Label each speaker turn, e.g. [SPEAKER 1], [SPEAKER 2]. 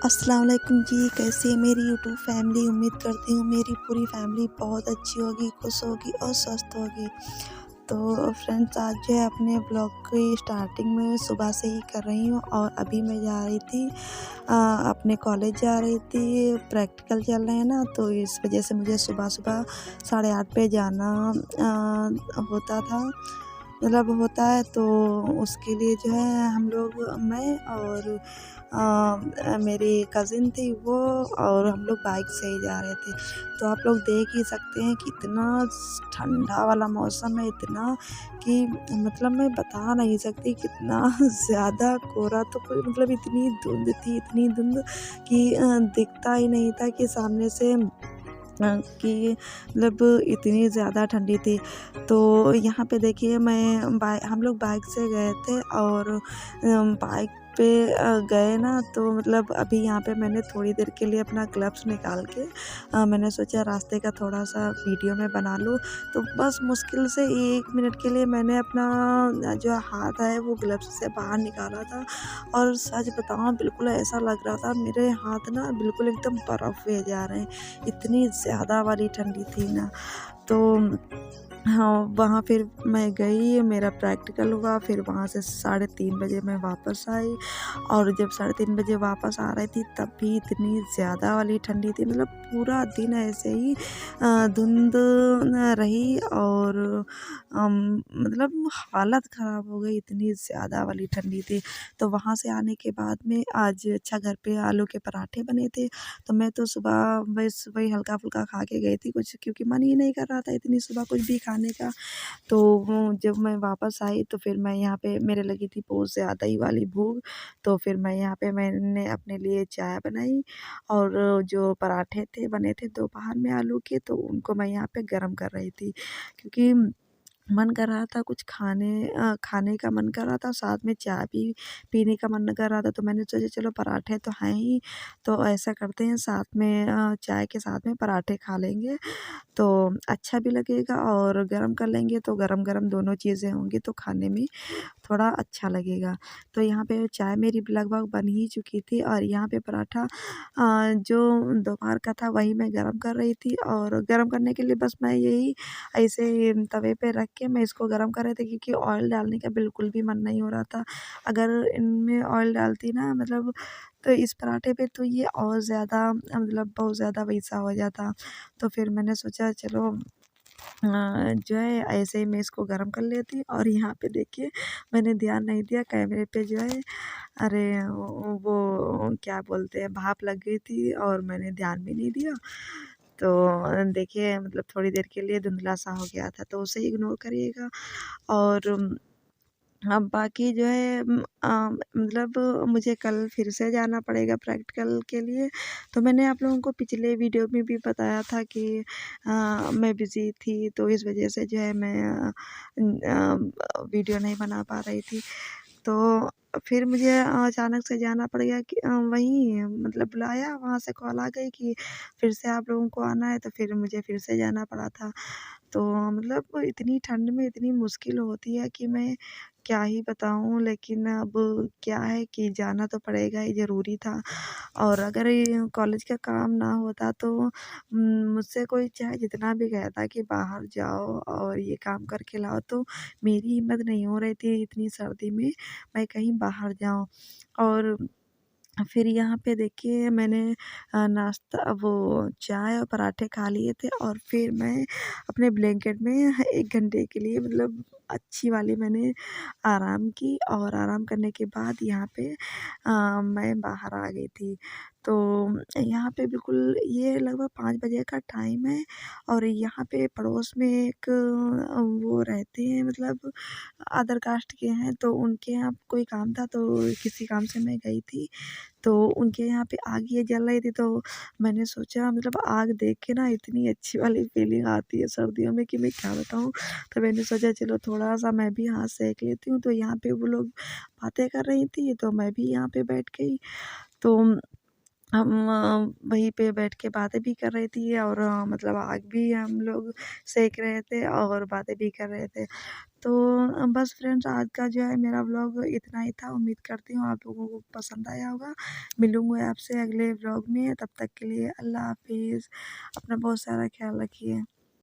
[SPEAKER 1] अस्सलाम वालेकुम जी, कैसी है मेरी यूट्यूब फैमिली। उम्मीद करती हूँ मेरी पूरी फैमिली बहुत अच्छी होगी, खुश होगी और स्वस्थ होगी। तो फ्रेंड्स, आज जो है अपने ब्लॉग की स्टार्टिंग में सुबह से ही कर रही हूँ और अभी मैं जा रही थी अपने कॉलेज जा रही थी। प्रैक्टिकल चल रहे हैं ना, तो इस वजह से मुझे सुबह-सुबह 8:30 पे जाना होता था, मतलब होता है। तो उसके लिए जो है हम लोग, मैं और मेरी कज़िन थी वो, और हम लोग बाइक से ही जा रहे थे। तो आप लोग देख ही सकते हैं कि इतना ठंडा वाला मौसम है, इतना कि मतलब मैं बता नहीं सकती कितना ज़्यादा कोहरा। तो कोई मतलब इतनी धुंध कि दिखता ही नहीं था कि सामने से कि मतलब इतनी ज़्यादा ठंडी थी। तो यहाँ पे देखिए, हम लोग बाइक से गए थे और बाइक पे गए ना, तो मतलब अभी यहाँ पे मैंने थोड़ी देर के लिए अपना ग्लव्स निकाल के मैंने सोचा रास्ते का थोड़ा-सा वीडियो मैं बना लूँ। तो बस मुश्किल से 1 मिनट के लिए मैंने अपना जो हाथ है वो ग्लव्स से बाहर निकाला था, और सच बताऊँ बिल्कुल ऐसा लग रहा था मेरे हाथ ना बिल्कुल एकदम बर्फ़ हुए जा रहे हैं। इतनी ज़्यादा वाली ठंडी थी ना। तो हाँ, वहाँ फिर मैं गई, मेरा प्रैक्टिकल हुआ, फिर वहाँ से 3:30 बजे मैं वापस आई। और जब 3:30 बजे वापस आ रही थी तब भी इतनी ज़्यादा वाली ठंडी थी, मतलब पूरा दिन ऐसे ही धुंध रही, और मतलब हालत ख़राब हो गई, इतनी ज़्यादा वाली ठंडी थी। तो वहाँ से आने के बाद में आज अच्छा घर पे आलू के पराठे बने थे, तो मैं तो सुबह बस वही हल्का-फुल्का खा के गई थी कुछ, क्योंकि मन ही नहीं कर रहा था इतनी सुबह कुछ भी खाने का। तो वो जब मैं वापस आई तो फिर मैं यहाँ पे, मेरे लगी थी बहुत ज़्यादा ही वाली भूख। तो फिर मैं यहाँ पे मैंने अपने लिए चाय बनाई, और जो पराठे थे बने थे दोपहर में आलू के, तो उनको मैं यहाँ पे गरम कर रही थी, क्योंकि मन कर रहा था कुछ खाने का मन कर रहा था, साथ में चाय भी पीने का मन कर रहा था। तो मैंने सोचा चलो पराठे तो हैं ही, तो ऐसा करते हैं साथ में चाय के साथ में पराठे खा लेंगे, तो अच्छा भी लगेगा, और गरम कर लेंगे तो गरम-गरम दोनों चीज़ें होंगी तो खाने में थोड़ा अच्छा लगेगा। तो यहाँ पे चाय मेरी लगभग बन ही चुकी थी, और यहाँ पे पराठा जो दोपहर का था वही मैं गरम कर रही थी, और गरम करने के लिए बस मैं यही ऐसे तवे पे रख के मैं इसको गरम कर रही थी, क्योंकि ऑयल डालने का बिल्कुल भी मन नहीं हो रहा था। अगर इनमें ऑयल डालती ना, मतलब तो इस पराठे पे तो ये और ज़्यादा मतलब बहुत ज़्यादा वैसा हो जाता। तो फिर मैंने सोचा चलो जो है ऐसे ही मैं इसको गरम कर लेती, और यहाँ पे देखिए मैंने ध्यान नहीं दिया कैमरे पे जो है, अरे वो क्या बोलते हैं, भाप लग गई थी और मैंने ध्यान भी नहीं दिया। तो देखिए मतलब थोड़ी देर के लिए धुंधला-सा हो गया था, तो उसे इग्नोर करिएगा। और अब बाकी जो है मतलब मुझे कल फिर से जाना पड़ेगा प्रैक्टिकल के लिए। तो मैंने आप लोगों को पिछले वीडियो में भी बताया था कि मैं बिज़ी थी, तो इस वज़ह से जो है मैं वीडियो नहीं बना पा रही थी। तो फिर मुझे अचानक से जाना पड़ गया कि वहीं मतलब बुलाया, वहाँ से कॉल आ गई कि फिर से आप लोगों को आना है, तो फिर मुझे फिर से जाना पड़ा था। तो मतलब इतनी ठंड में इतनी मुश्किल होती है कि मैं क्या ही बताऊँ, लेकिन अब क्या है कि जाना तो पड़ेगा ही, ज़रूरी था। और अगर ये कॉलेज का काम ना होता तो मुझसे कोई चाहे जितना भी कहता कि बाहर जाओ और ये काम करके लाओ, तो मेरी हिम्मत नहीं हो रही थी इतनी सर्दी में मैं कहीं बाहर जाऊँ। और फिर यहाँ पे देखिए मैंने नाश्ता वो चाय और पराठे खा लिए थे, और फिर मैं अपने ब्लैंकेट में 1 घंटे के लिए, मतलब अच्छी वाली मैंने आराम की, और आराम करने के बाद यहाँ पे मैं बाहर आ गई थी। तो यहाँ पे बिल्कुल ये लगभग 5 बजे का टाइम है, और यहाँ पे पड़ोस में एक वो रहते हैं, मतलब अदर कास्ट के हैं, तो उनके यहाँ कोई काम था, तो किसी काम से मैं गई थी। तो उनके यहाँ पे आग ये जल रही थी, तो मैंने सोचा, मतलब आग देख के ना इतनी अच्छी वाली फीलिंग आती है सर्दियों में कि मैं क्या बताऊँ। तो मैंने सोचा चलो थोड़ा-सा मैं भी हाथ सेक लेती हूँ, तो यहाँ पे वो लोग बातें कर रही थी, तो मैं भी यहाँ पे बैठ गई। तो हम वहीं पे बैठ के बातें भी कर रही थी और मतलब आग भी हम लोग सेक रहे थे और बातें भी कर रहे थे। तो बस फ्रेंड्स आज का जो है मेरा व्लॉग इतना ही था। उम्मीद करती हूँ आप लोगों को पसंद आया होगा। मिलूँगी आपसे अगले व्लॉग में, तब तक के लिए अल्लाह हाफ़िज़। अपना बहुत सारा ख़्याल रखिए।